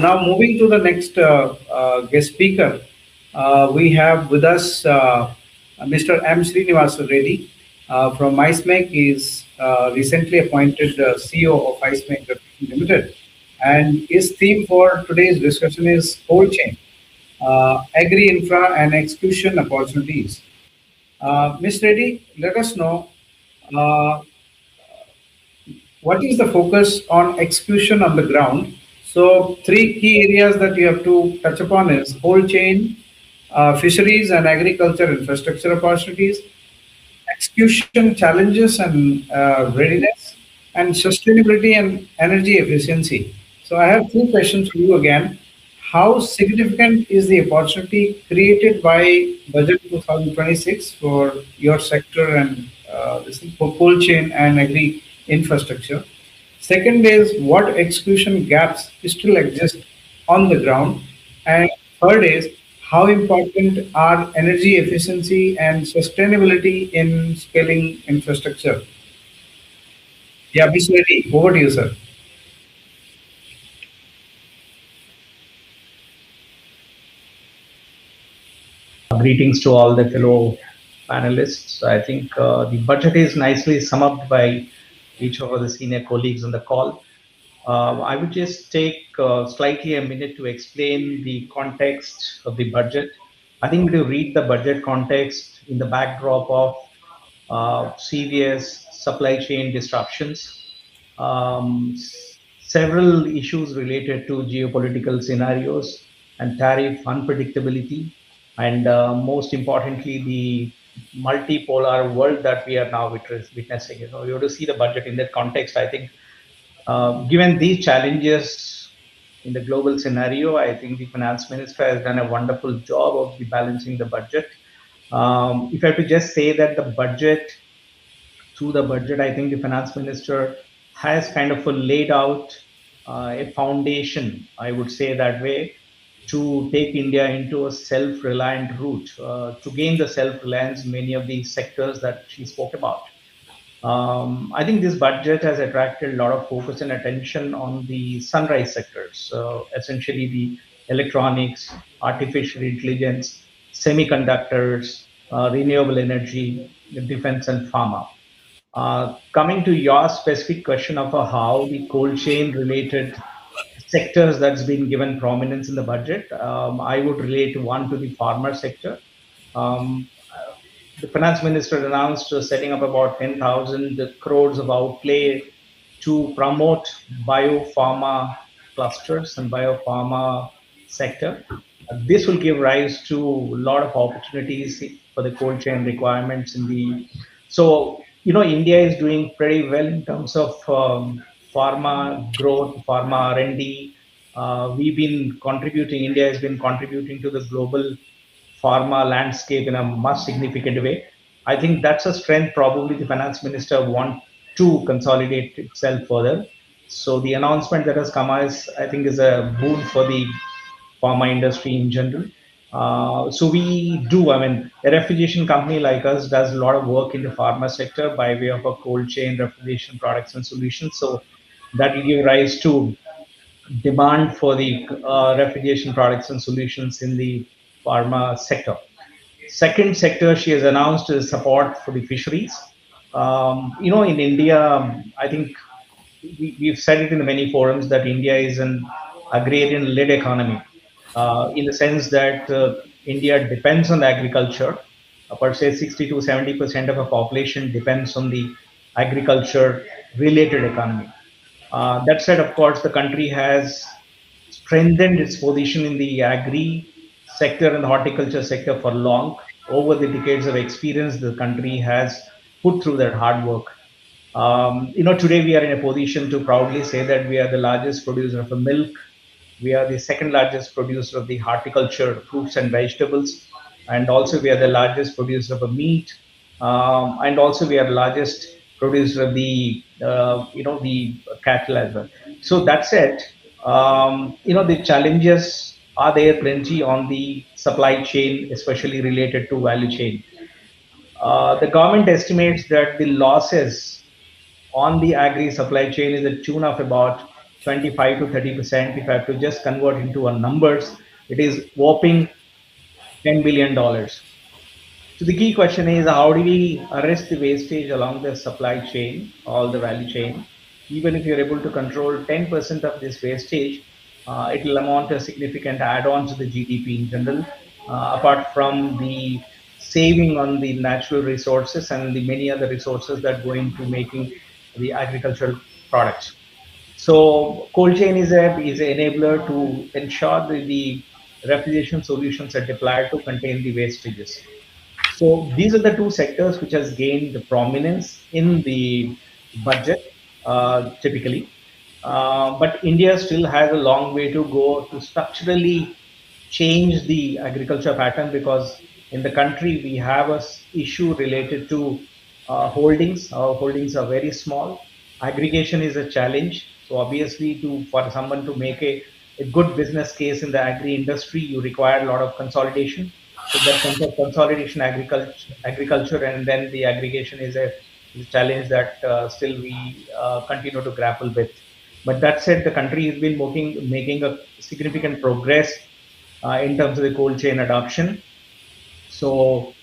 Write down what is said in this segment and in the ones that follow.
now moving to the next guest speaker, we have with us Mr. M. Srinivas Reddy from Make. He is recently appointed CEO of Make Refrigeration Ltd. And his theme for today's discussion is cold chain, agri-infra and execution opportunities. Ms. Reddy, let us know uh, what is the focus on execution on the ground. So three key areas that you have to touch upon is cold chain, fisheries and agriculture infrastructure opportunities, execution challenges and readiness, and sustainability and energy efficiency. So I have two questions for you again. How significant is the opportunity created by Budget 2026 for your sector and this thing for cold chain and agri infrastructure? Second is what execution gaps still exist on the ground? And third is how important are energy efficiency and sustainability in scaling infrastructure? Yeah, Mr. Reddy, over to you, sir. Greetings to all the fellow panelists. I think the budget is nicely summed up by each of the senior colleagues on the call. I would just take slightly a minute to explain the context of the budget. I think to read the budget context in the backdrop of serious supply chain disruptions, um, several issues related to geopolitical scenarios and tariff unpredictability, and most importantly, the multipolar world that we are now witnessing. You know, you have to see the budget in that context. I think, given these challenges in the global scenario, I think the finance minister has done a wonderful job of balancing the budget. If I have to just say that the budget, through the budget, I think the finance minister has kind of laid out a foundation, I would say that way, to take India into a self-reliant route, to gain the self-reliance in many of the sectors that she spoke about. I think this budget has attracted a lot of focus and attention on the sunrise sectors, essentially the electronics, artificial intelligence, semiconductors, renewable energy, defense and pharma. Coming to your specific question of how the cold chain related sectors that's been given prominence in the budget, I would relate one to the farmer sector. Um, the finance minister announced setting up about 10,000 crores of outlay to promote biopharma clusters and biopharma sector. This will give rise to a lot of opportunities for the cold chain requirements in the. So, you know, India is doing pretty well in terms of pharma growth, pharma R&D. We've been contributing. India has been contributing to the global pharma landscape in a much significant way. I think that's a strength probably the finance minister want to consolidate itself further. So the announcement that has come is, I think, is a boon for the pharma industry in general. So we do, I mean, a refrigeration company like us does a lot of work in the pharma sector by way of a cold chain refrigeration products and solutions. So that will give rise to demand for the refrigeration products and solutions in the pharma sector. Second sector she has announced is support for the fisheries. You know, in India, I think we've said it in many forums that India is an agrarian-led economy, in the sense that India depends on agriculture. Per se, 60 to 70% of our population depends on the agriculture-related economy. That said, of course, the country has strengthened its position in the agri sector and the horticulture sector for long. Over the decades of experience, the country has put through that hard work. You know, today we are in a position to proudly say that we are the largest producer of milk. We are the second largest producer of the horticulture, fruits and vegetables, and also we are the largest producer of meat, and also we are the largest producer of the the cattle as well. So that said, you know, the challenges are there plenty on the supply chain, especially related to value chain. The government estimates that the losses on the agri supply chain is a tune of about 25 to 30%. If I have to just convert into a numbers, it is whopping $10 billion. So the key question is, how do we arrest the wastage along the supply chain, all the value chain? Even if you're able to control 10% of this wastage, it will amount to a significant add-on to the GDP in general, apart from the saving on the natural resources and the many other resources that go into making the agricultural products. So cold chain is an enabler to ensure that the refrigeration solutions are deployed to contain the wastages. So these are the two sectors which has gained prominence in the budget typically. But India still has a long way to go to structurally change the agriculture pattern, because in the country we have a issue related to holdings. Our holdings are very small. Aggregation is a challenge. So obviously, for someone to make a good business case in the agri industry, you require a lot of consolidation. So that sense of consolidation, agriculture, and then the aggregation is a challenge that still we continue to grapple with. But that said, the country has been making a significant progress in terms of the cold chain adoption. So,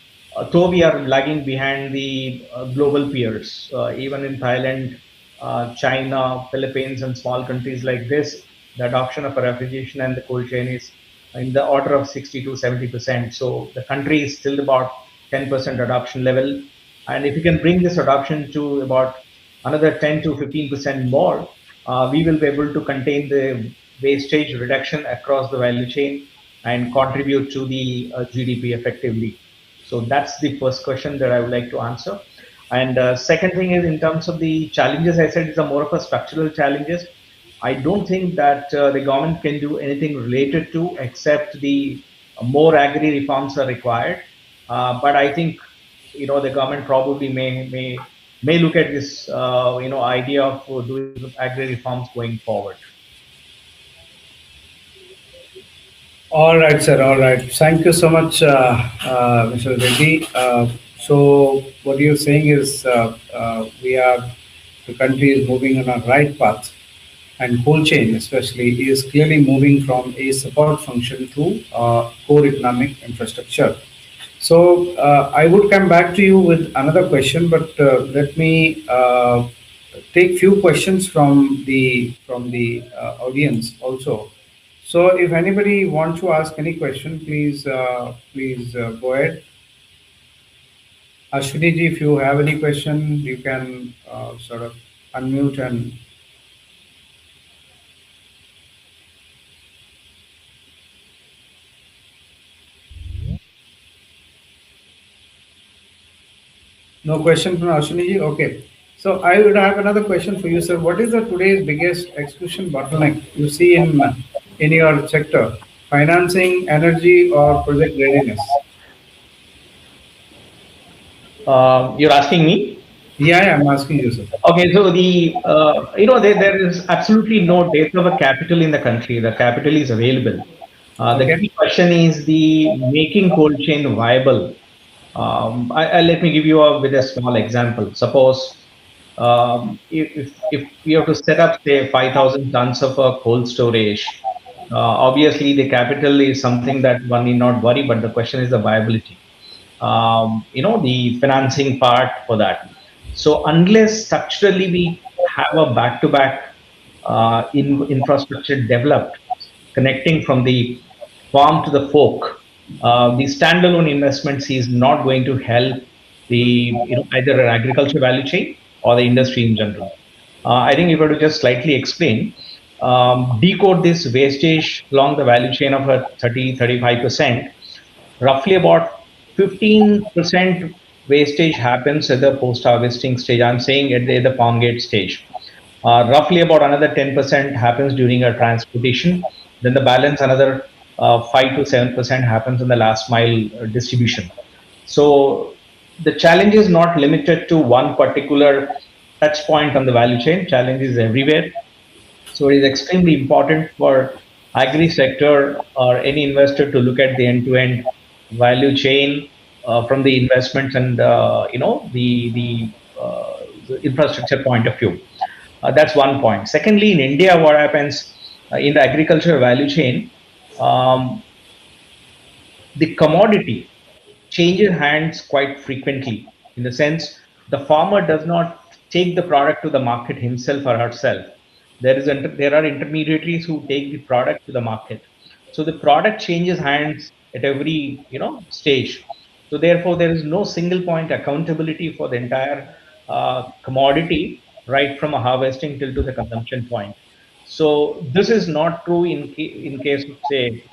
though we are lagging behind the global peers, even in Thailand, China, Philippines, and small countries like this, the adoption of a refrigeration and the cold chain is in the order of 60 to 70%. So, the country is still about 10% adoption level. And if you can bring this adoption to about another 10 to 15% more, we will be able to contain the wastage reduction across the value chain and contribute to the GDP effectively. So that's the first question that I would like to answer. And second thing is, in terms of the challenges, I said it's a more of a structural challenges. I don't think that the government can do anything related to, except the more agri reforms are required. But I think the government probably may look at this idea of doing agri reforms going forward. All right, sir. All right. Thank you so much, Mr. Reddy. So what you're saying is the country is moving on a right path, and cold chain especially is clearly moving from a support function to core economic infrastructure. So I would come back to you with another question, but let me take few questions from the audience also. So if anybody wants to ask any question, please go ahead. Ashwini ji, if you have any question, you can sort of unmute and. No question from Ashwini ji? Okay. So I would have another question for you, sir. What is the today's biggest execution bottleneck you see in your sector? Financing, energy, or project readiness? You're asking me? Yeah, I'm asking you, sir. Okay, so there is absolutely no dearth of a capital in the country. The capital is available. The key question is the making cold chain viable. Let me give you with a small example. Suppose if we have to set up, say, 5,000 tons of a cold storage, obviously the capital is something that one need not worry, but the question is the viability. The financing part for that. So unless structurally we have a back-to-back infrastructure developed, connecting from the farm to the fork, the standalone investments is not going to help the either an agriculture value chain or the industry in general. I think if I were to just slightly explain, decode this wastage along the value chain of a 35%, roughly about 15% wastage happens at the post-harvesting stage. I'm saying at the farm gate stage. Roughly about another 10% happens during a transportation. Then the balance, another 5 to 7% happens in the last mile distribution. So the challenge is not limited to one particular touch point on the value chain. Challenge is everywhere. So it is extremely important for agri sector or any investor to look at the end-to-end value chain from the investments and the infrastructure point of view. That's one point. Secondly, in India, what happens in the agriculture value chain, um, the commodity changes hands quite frequently, in the sense the farmer does not take the product to the market himself or herself. There are intermediaries who take the product to the market. So the product changes hands at every stage. So therefore, there is no single point accountability for the entire commodity, right from a harvesting till to the consumption point. So this is not true in case of, say,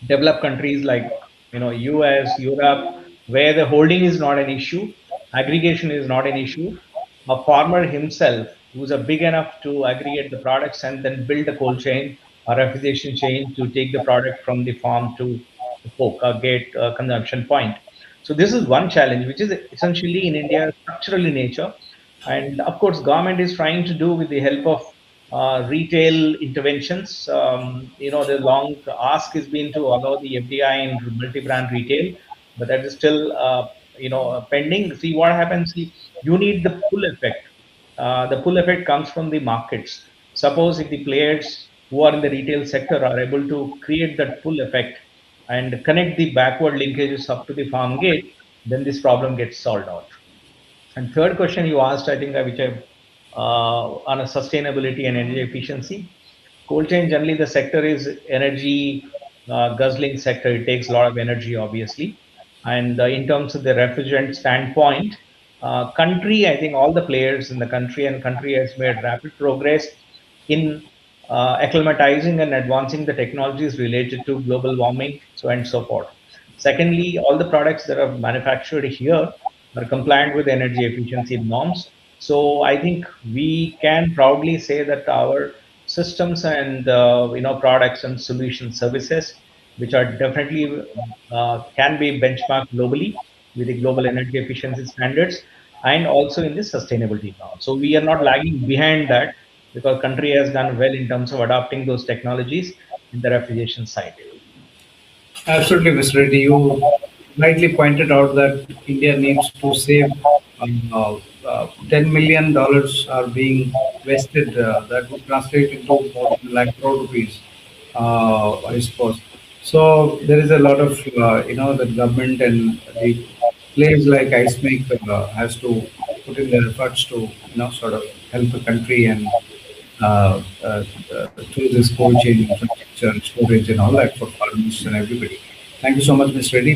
developed countries like US, Europe, where the holding is not an issue, aggregation is not an issue. A farmer himself, who's a big enough to aggregate the products and then build a cold chain or refrigeration chain to take the product from the farm to the gate consumption point. So this is one challenge, which is essentially in India structural in nature, and of course, government is trying to do with the help of retail interventions. The long ask has been to allow the FDI in multi-brand retail, but that is still, pending. See what happens. See, you need the pull effect. The pull effect comes from the markets. Suppose if the players who are in the retail sector are able to create that pull effect and connect the backward linkages up to the farm gate, then this problem gets solved out. And third question you asked, I think, which I on a sustainability and energy efficiency. Cold chain, generally, the sector is energy guzzling sector. It takes a lot of energy, obviously. And in terms of the refrigerant standpoint, country, I think all the players in the country and country has made rapid progress in acclimatizing and advancing the technologies related to global warming, so and so forth. Secondly, all the products that are manufactured here are compliant with energy efficiency norms. So I think we can proudly say that our systems and products and solution services, which are definitely can be benchmarked globally with the global energy efficiency standards and also in the sustainability norms. So we are not lagging behind that because country has done well in terms of adopting those technologies in the refrigeration side. Absolutely, Mr. Reddy. You rightly pointed out that India needs to save $10 million are being wasted. That would translate into more than like crore rupees, I suppose. So there is a lot of the government and the players like IceMake has to put in their efforts to sort of help the country and through this cold chain infrastructure, storage, and all that for farmers and everybody. Thank you so much, Ms. Reddy.